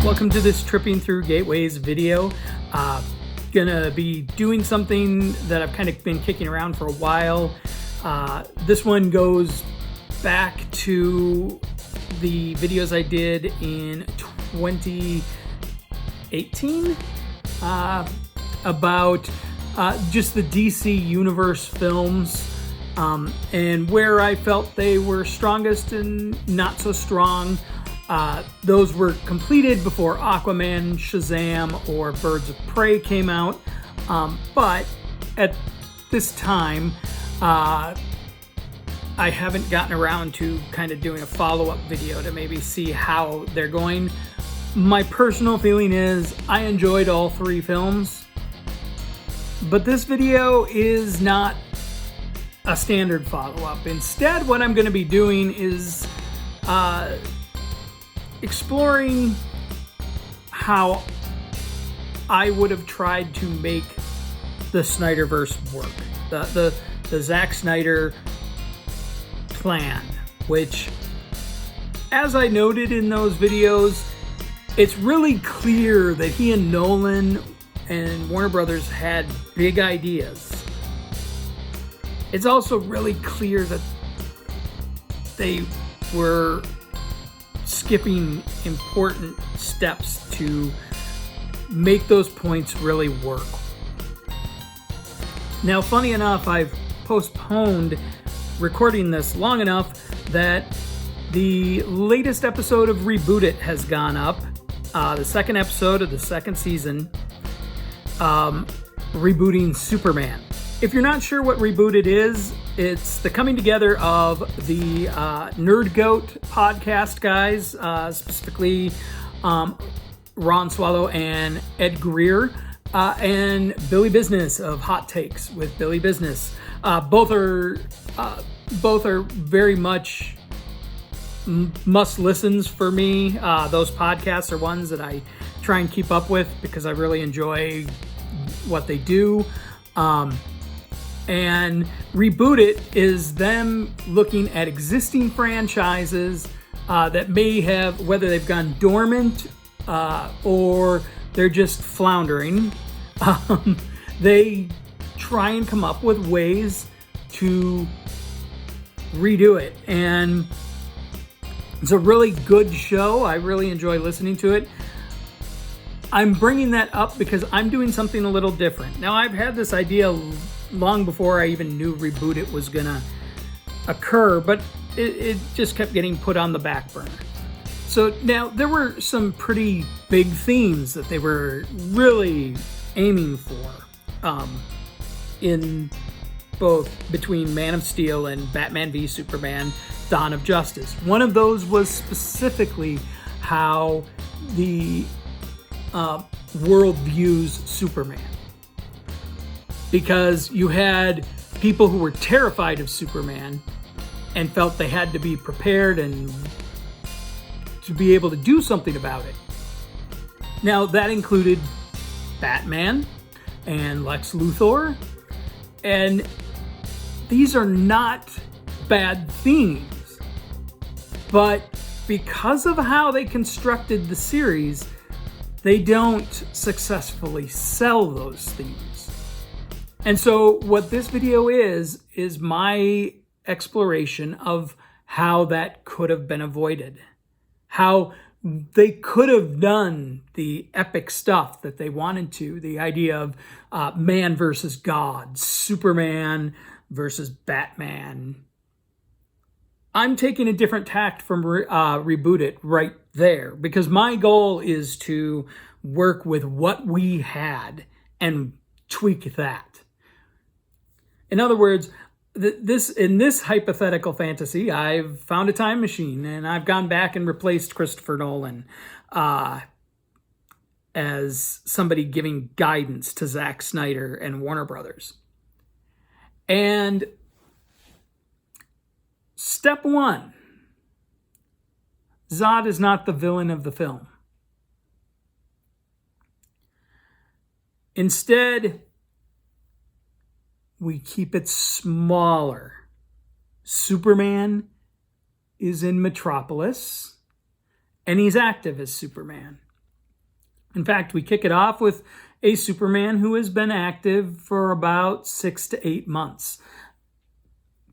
Welcome to this Tripping Through Gateways video. Gonna be doing something that I've kind of been kicking around for a while. This one goes back to the videos I did in 2018 about just the DC Universe films and where I felt they were strongest and not so strong. Those were completed before Aquaman, Shazam, or Birds of Prey came out. But at this time, I haven't gotten around to kind of doing a follow-up video to maybe see how they're going. My personal feeling is I enjoyed all three films, but this video is not a standard follow-up. Instead, what I'm going to be doing is exploring how I would have tried to make the Snyderverse work. The Zack Snyder plan, which, as I noted in those videos, it's really clear that he and Nolan and Warner Brothers had big ideas. It's also really clear that they were skipping important steps to make those points really work. Now, funny enough, I've postponed recording this long enough that the latest episode of Reboot It has gone up. The second episode of the second season, rebooting Superman. If you're not sure what Reboot It is, it's the coming together of the Nerd Goat podcast guys, specifically Ron Swallow and Ed Greer, and Billy Business of Hot Takes with Billy Business. Both are very much must listens for me. Those podcasts are ones that I try and keep up with because I really enjoy what they do. And Reboot It is them looking at existing franchises that may have, whether they've gone dormant or they're just floundering. They try and come up with ways to redo it. And it's a really good show. I really enjoy listening to it. I'm bringing that up because I'm doing something a little different. Now, I've had this idea long before I even knew Reboot It was gonna occur, but it just kept getting put on the back burner. So now there were some pretty big themes that they were really aiming for in both between Man of Steel and Batman v Superman, Dawn of Justice. One of those was specifically how the world views Superman. Because you had people who were terrified of Superman and felt they had to be prepared and to be able to do something about it. Now, that included Batman and Lex Luthor, and these are not bad themes, but because of how they constructed the series, they don't successfully sell those themes. And so what this video is my exploration of how that could have been avoided. How they could have done the epic stuff that they wanted to. The idea of man versus God, Superman versus Batman. I'm taking a different tact from Reboot It right there, because my goal is to work with what we had and tweak that. In other words, in this hypothetical fantasy, I've found a time machine and I've gone back and replaced Christopher Nolan as somebody giving guidance to Zack Snyder and Warner Brothers. And step one, Zod is not the villain of the film. Instead, we keep it smaller. Superman is in Metropolis, and he's active as Superman. In fact, we kick it off with a Superman who has been active for about 6 to 8 months.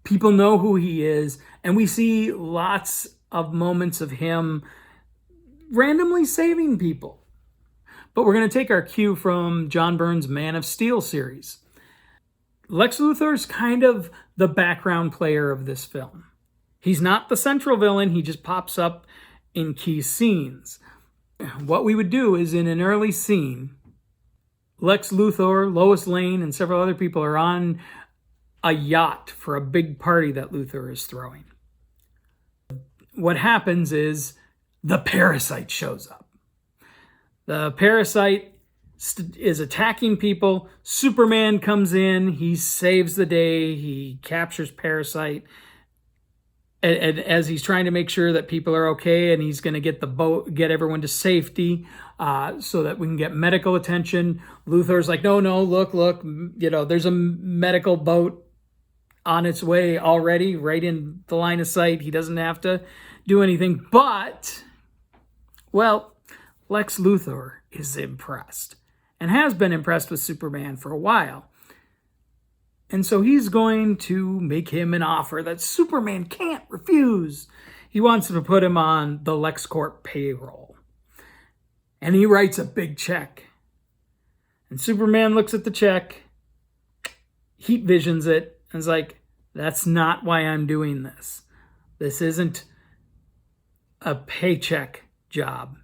People know who he is, and we see lots of moments of him randomly saving people. But we're going to take our cue from John Byrne's Man of Steel series. Lex Luthor's kind of the background player of this film. He's not the central villain, he just pops up in key scenes. What we would do is, in an early scene, Lex Luthor, Lois Lane, and several other people are on a yacht for a big party that Luthor is throwing. What happens is the parasite shows up. The parasite is attacking people. Superman comes in, he saves the day, he captures Parasite. And as he's trying to make sure that people are okay, and he's going to get the boat, get everyone to safety, so that we can get medical attention. Luthor's like, no, look, there's a medical boat on its way already, right in the line of sight. He doesn't have to do anything. But, well, Lex Luthor is impressed, and has been impressed with Superman for a while. And so he's going to make him an offer that Superman can't refuse. He wants to put him on the LexCorp payroll. And he writes a big check. And Superman looks at the check, heat visions it, and is like, that's not why I'm doing this. This isn't a paycheck job.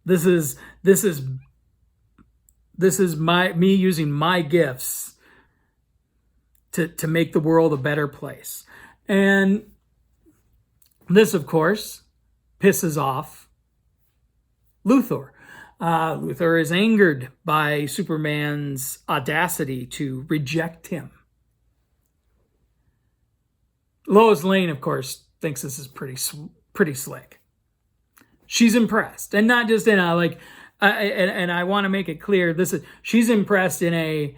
This is me using my gifts to make the world a better place. And this, of course, pisses off Luthor. Luthor is angered by Superman's audacity to reject him. Lois Lane, of course, thinks this is pretty slick. She's impressed, and not just in a and I want to make it clear, she's impressed in a,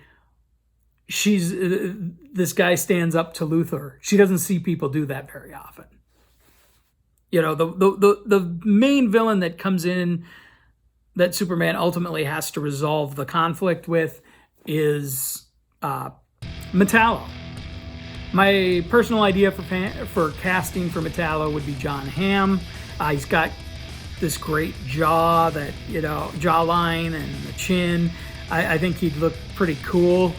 this guy stands up to Luthor. She doesn't see people do that very often. The main villain that comes in that Superman ultimately has to resolve the conflict with is Metallo. My personal idea for casting for Metallo would be John Hamm. He's got this great jawline and the chin. I think he'd look pretty cool.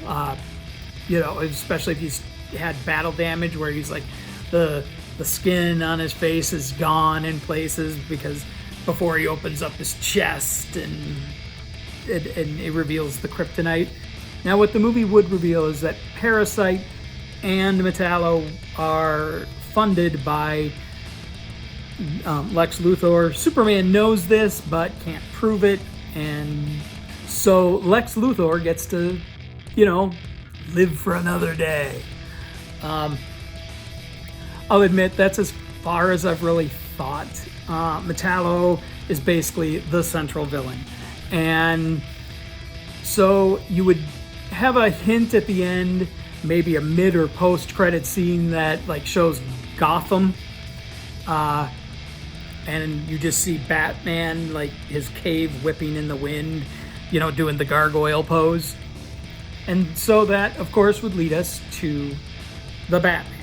Especially if he's had battle damage where he's like the skin on his face is gone in places because before he opens up his chest and it reveals the kryptonite. Now, what the movie would reveal is that Parasite and Metallo are funded by Lex Luthor. Superman knows this but can't prove it, and so Lex Luthor gets to, live for another day. I'll admit that's as far as I've really thought. Metallo is basically the central villain, and so you would have a hint at the end, maybe a mid or post credit scene that shows Gotham, and you just see Batman, his cave whipping in the wind, doing the gargoyle pose. And so that, of course, would lead us to the Batman.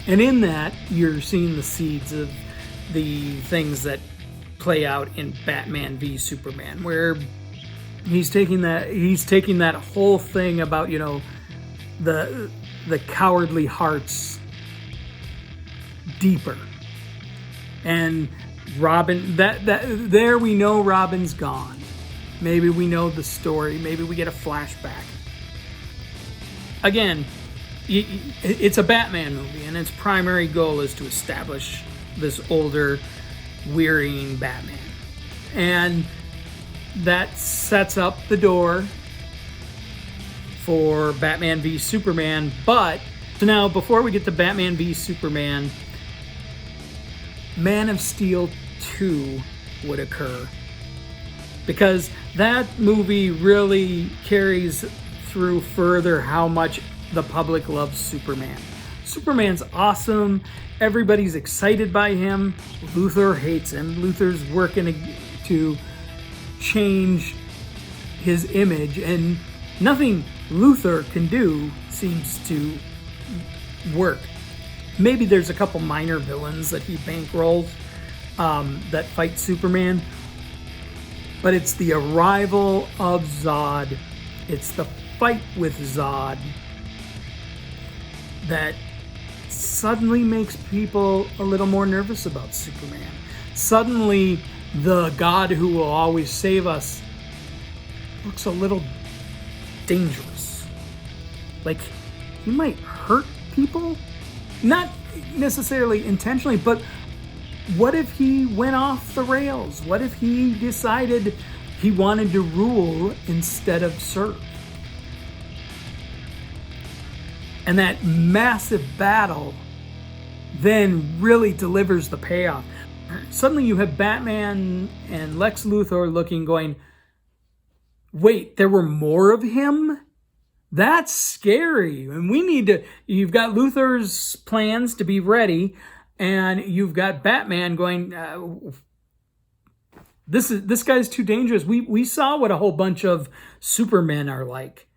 And in that, you're seeing the seeds of the things that play out in Batman v Superman, where he's taking that whole thing about, the cowardly hearts deeper. And Robin, there we know Robin's gone. Maybe we know the story. Maybe we get a flashback. Again, it's a Batman movie, and its primary goal is to establish this older, wearying Batman. And that sets up the door for Batman v Superman. But, so now, before we get to Batman v Superman, Man of Steel 2 would occur. Because that movie really carries through further how much the public loves Superman. Superman's awesome. Everybody's excited by him. Luthor hates him. Luthor's working to change his image, and nothing Luthor can do seems to work. Maybe there's a couple minor villains that he bankrolls that fight Superman, but it's the arrival of Zod, it's the fight with Zod that suddenly makes people a little more nervous about Superman. Suddenly, the God who will always save us looks a little dangerous. Like, he might hurt people? Not necessarily intentionally, but what if he went off the rails? What if he decided he wanted to rule instead of serve? And that massive battle then really delivers the payoff. Suddenly you have Batman and Lex Luthor looking, going, wait, there were more of him? That's scary. And we need to, you've got Luthor's plans to be ready, and you've got Batman going, this guy's too dangerous. We saw what a whole bunch of Supermen are like.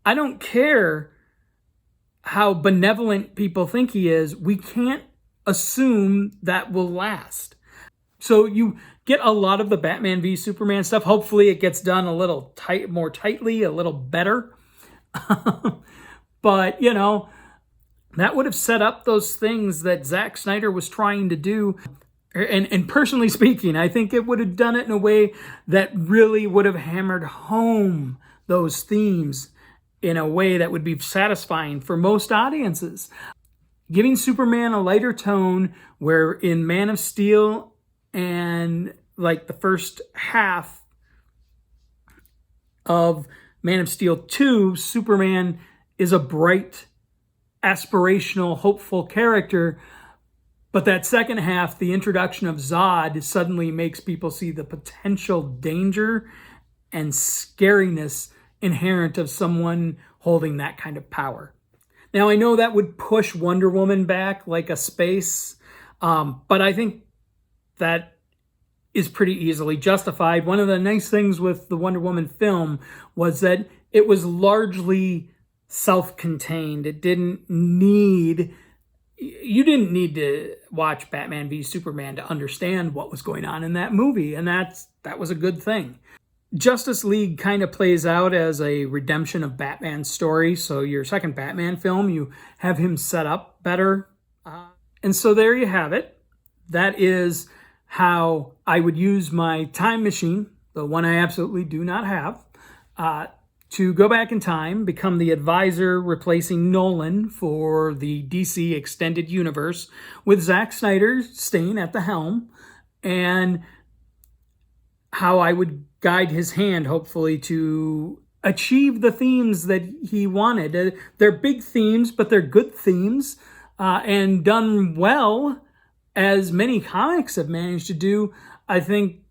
I don't care how benevolent people think he is. We can't assume that will last. So you get a lot of the Batman v Superman stuff. Hopefully it gets done a little more tightly, a little better. But, you know, that would have set up those things that Zack Snyder was trying to do. And personally speaking, I think it would have done it in a way that really would have hammered home those themes in a way that would be satisfying for most audiences. Giving Superman a lighter tone, where in Man of Steel and like the first half of Man of Steel 2, Superman is a bright, aspirational, hopeful character. But that second half, the introduction of Zod, suddenly makes people see the potential danger and scariness inherent of someone holding that kind of power. Now, I know that would push Wonder Woman back like a space, but I think that is pretty easily justified. One of the nice things with the Wonder Woman film was that it was largely self-contained. You didn't need to watch Batman v Superman to understand what was going on in that movie, and that was a good thing. Justice League kind of plays out as a redemption of Batman's story. So your second Batman film, you have him set up better. And so there you have it. That is how I would use my time machine, the one I absolutely do not have, to go back in time, become the advisor replacing Nolan for the DC Extended Universe, with Zack Snyder staying at the helm, and how I would guide his hand, hopefully, to achieve the themes that he wanted. They're big themes, but they're good themes, and done well, as many comics have managed to do. I think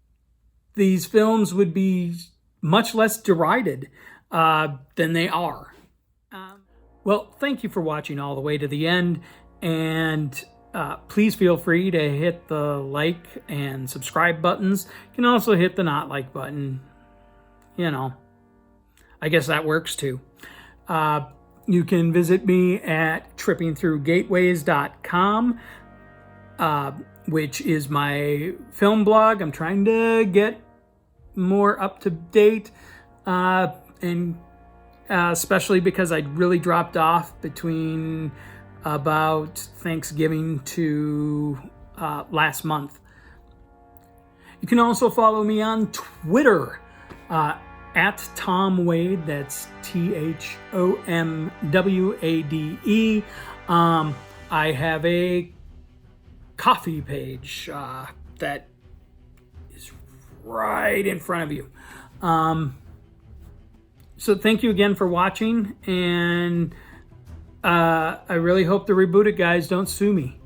these films would be much less derided than they are. Well, thank you for watching all the way to the end, and please feel free to hit the like and subscribe buttons. You can also hit the not like button. You know, I guess that works too. You can visit me at trippingthroughgateways.com, which is my film blog. I'm trying to get more up to date, and especially because I really dropped off between about Thanksgiving to last month. You can also follow me on Twitter at Tom Wade. That's THOMWADE. I have a coffee page that is right in front of you. So thank you again for watching, and I really hope the Reboot It guys don't sue me.